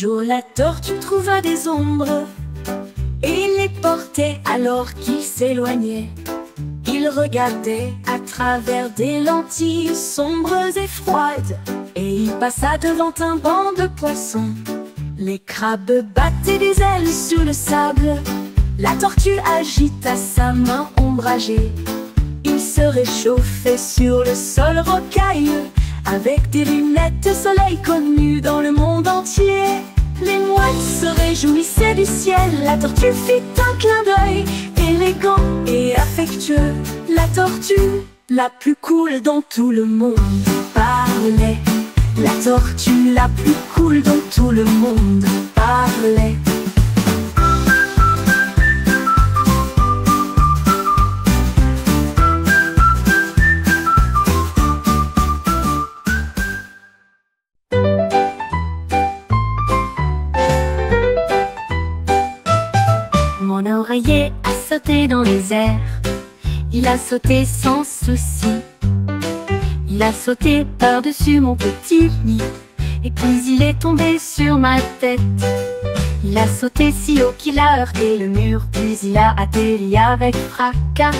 jour, la tortue trouva des ombres et les portait alors qu'il s'éloignait. Il regardait à travers des lentilles sombres et froides, et il passa devant un banc de poissons. Les crabes battaient des ailes sur le sable. La tortue agita sa main ombragée. Il se réchauffait sur le sol rocailleux, avec des lunettes de soleil connues dans le monde entier. Les mouettes se réjouissaient du ciel. La tortue fit un clin d'œil élégant et affectueux. La tortue, la plus cool dans tout le monde, parlait. La tortue, la plus cool dans tout le monde, parlait. Mon oreiller a sauté dans les airs. Il a sauté sans souci. Il a sauté par-dessus mon petit lit, et puis il est tombé sur ma tête. Il a sauté si haut qu'il a heurté le mur, puis il a atterri avec fracas.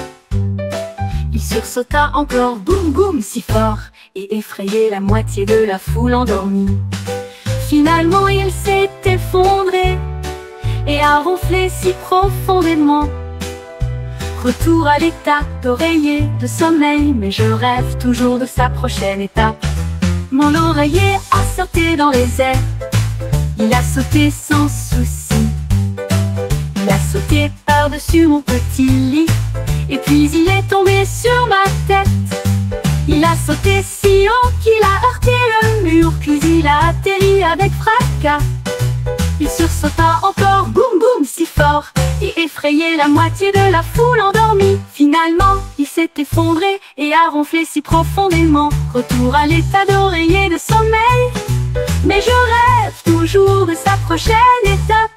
Il sursauta encore, boum boum, si fort, et effrayé la moitié de la foule endormie. Finalement il s'est effondré et a ronflé si profondément. Retour à l'état d'oreiller de sommeil, mais je rêve toujours de sa prochaine étape. Mon oreiller a sauté dans les airs. Il a sauté sans souci. Il a sauté par-dessus mon petit lit, et puis il est tombé sur ma tête. Il a sauté si haut qu'il a heurté le mur, puis il a atterri avec fracas. Il sursauta encore, boum boum, si fort, et effrayé la moitié de la foule endormie. Finalement, il s'est effondré et a ronflé si profondément. Retour à l'état d'oreiller de sommeil, mais je rêve toujours de sa prochaine étape.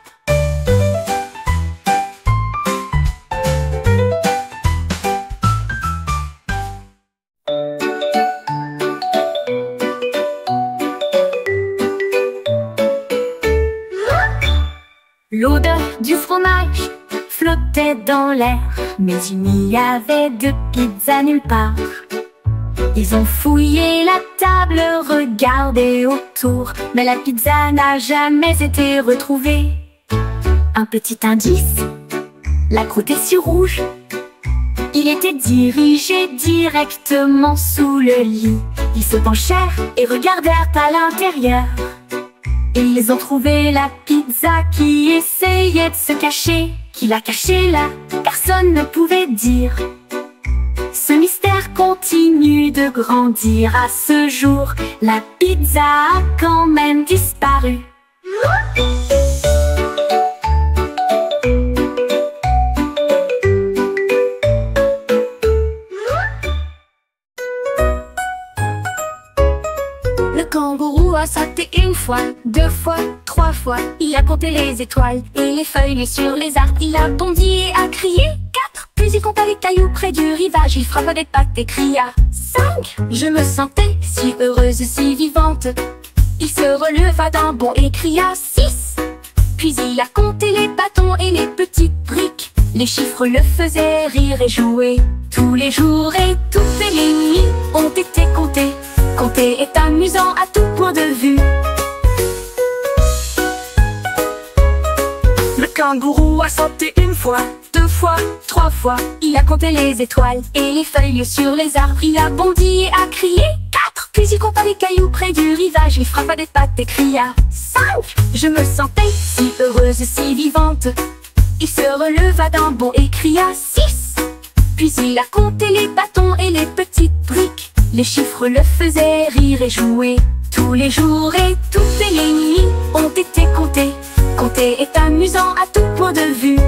L'odeur du fromage flottait dans l'air, mais il n'y avait de pizza nulle part. Ils ont fouillé la table, regardé autour, mais la pizza n'a jamais été retrouvée. Un petit indice, la croûte est si rouge. Il était dirigé directement sous le lit. Ils se penchèrent et regardèrent à l'intérieur. Et ils ont trouvé la pizza qui essayait de se cacher. Qui l'a cachée là, personne ne pouvait dire. Ce mystère continue de grandir. À ce jour, la pizza a quand même disparu. Le kangourou a sauté une fois, deux fois, trois fois. Il a compté les étoiles et les feuilles sur les arbres. Il a bondi et a crié 4. Puis il compta les cailloux près du rivage. Il frappa des pattes et cria 5. Je me sentais si heureuse, si vivante. Il se releva d'un bond et cria 6. Puis il a compté les bâtons et les petites briques. Les chiffres le faisaient rire et jouer. Tous les jours et toutes les nuits ont été comptés. Compter est amusant à tout point de vue. Le kangourou a sauté une fois, deux fois, trois fois. Il a compté les étoiles et les feuilles sur les arbres. Il a bondi et a crié 4. Puis il compta les cailloux près du rivage. Il frappa des pattes et cria 5. Je me sentais si heureuse, si vivante. Il se releva d'un bond et cria 6. Puis il a compté les bâtons et les petites briques. Les chiffres le faisaient rire et jouer. Tous les jours et toutes les nuits ont été comptés. Compter est amusant à tout point de vue.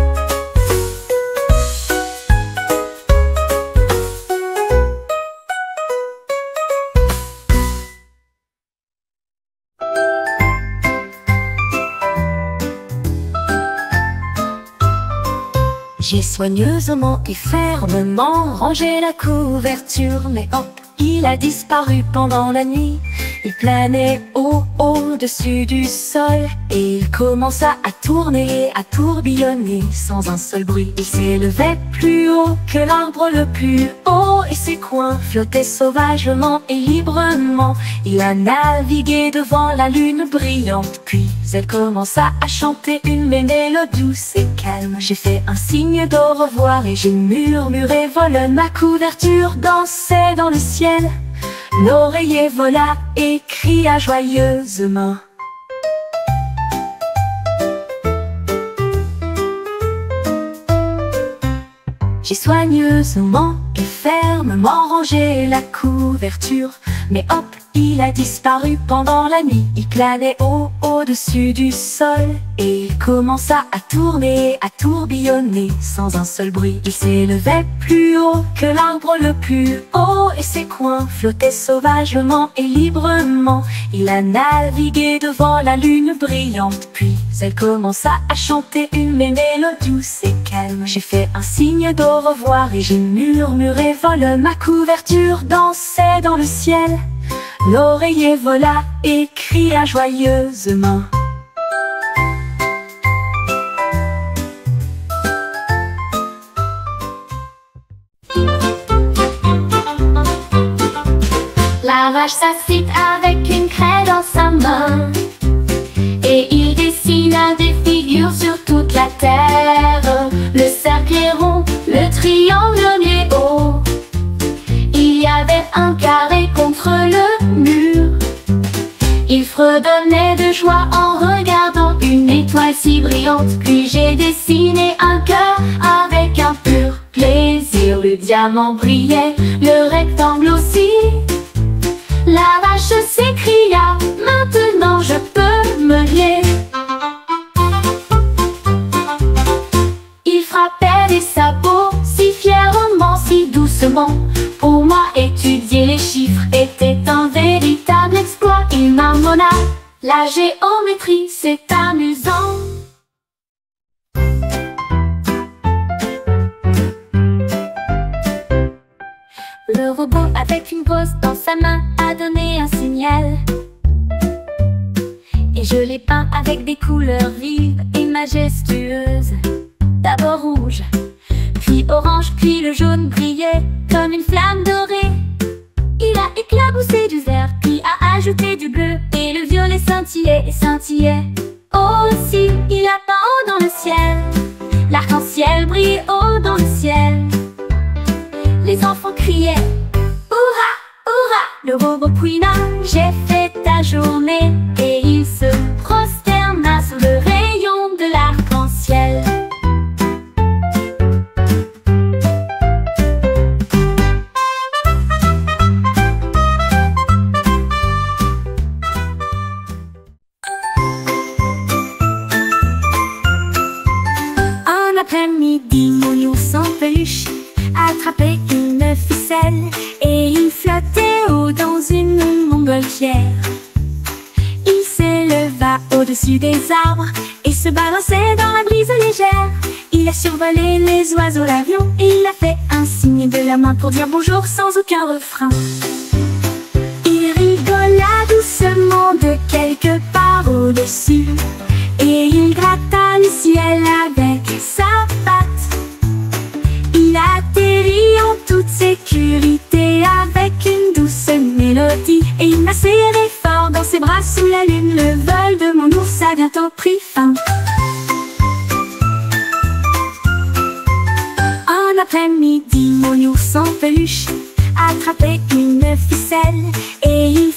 J'ai soigneusement et fermement rangé la couverture, mais hop, il a disparu pendant la nuit. Il planait au-dessus du sol et il commença à tourner, à tourbillonner sans un seul bruit. Il s'élevait plus haut que l'arbre le plus haut et ses coins flottaient sauvagement et librement. Il a navigué devant la lune brillante, puis elle commença à chanter une mélodie douce et calme. J'ai fait un signe d'au revoir et j'ai murmuré vole. Ma couverture dansait dans le ciel. L'oreiller vola et cria joyeusement. J'ai soigneusement et fermement rangé la couverture, mais hop, il a disparu pendant la nuit. Il planait au-dessus du sol et il commença à tourner, à tourbillonner sans un seul bruit. Il s'élevait plus haut que l'arbre le plus haut et ses coins flottaient sauvagement et librement. Il a navigué devant la lune brillante, puis elle commença à chanter une mélodie douce et calme. J'ai fait un signe d'au revoir et j'ai murmuré vole. Ma couverture dansait dans le ciel. L'oreiller vola et cria joyeusement. La vache s'assit avec une craie dans sa main et il dessina des figures sur toute la terre. Le cercle est rond, le triangle est haut. Il y avait un carré contre le mur. Il fredonnait de joie en regardant une étoile si brillante. Puis j'ai dessiné un cœur avec un pur plaisir. Le diamant brillait, le rectangle aussi. La vache s'écria, maintenant je peux me lier. Il frappait des sabots si fièrement, si doucement. Pour moi, étudier les chiffres était un véritable exploit. Il marmonna, la géométrie, c'est amusant. Le robot, avec une brosse dans sa main, a donné un signal. Et je l'ai peint avec des couleurs vives et majestueuses. D'abord rouge, puis orange, puis le jaune brillait comme une flamme dorée. Il a éclaboussé du vert, puis a ajouté du bleu, et le violet scintillait et scintillait. Aussi, il a peint haut dans le ciel. L'arc-en-ciel brille haut dans le ciel. Les enfants criaient hurrah, hurrah. Le robot couina, j'ai fait ta journée, et il se prosterna sous le rayon de l'arc-en-ciel. Après-midi, mon ours en peluche attrapait une ficelle et il flottait haut dans une montgolfière. Il s'éleva au-dessus des arbres et se balançait dans la brise légère. Il a survolé les oiseaux, l'avion, et il a fait un signe de la main pour dire bonjour sans aucun refrain. Il rigola doucement de quelque part au-dessus et il gratta le ciel avec sa patte. Il atterrit en toute sécurité avec une douce mélodie et il m'a serré fort dans ses bras sous la lune. Le vol de mon ours a bientôt pris fin. Un après-midi, mon ours en peluche attrapait une ficelle et il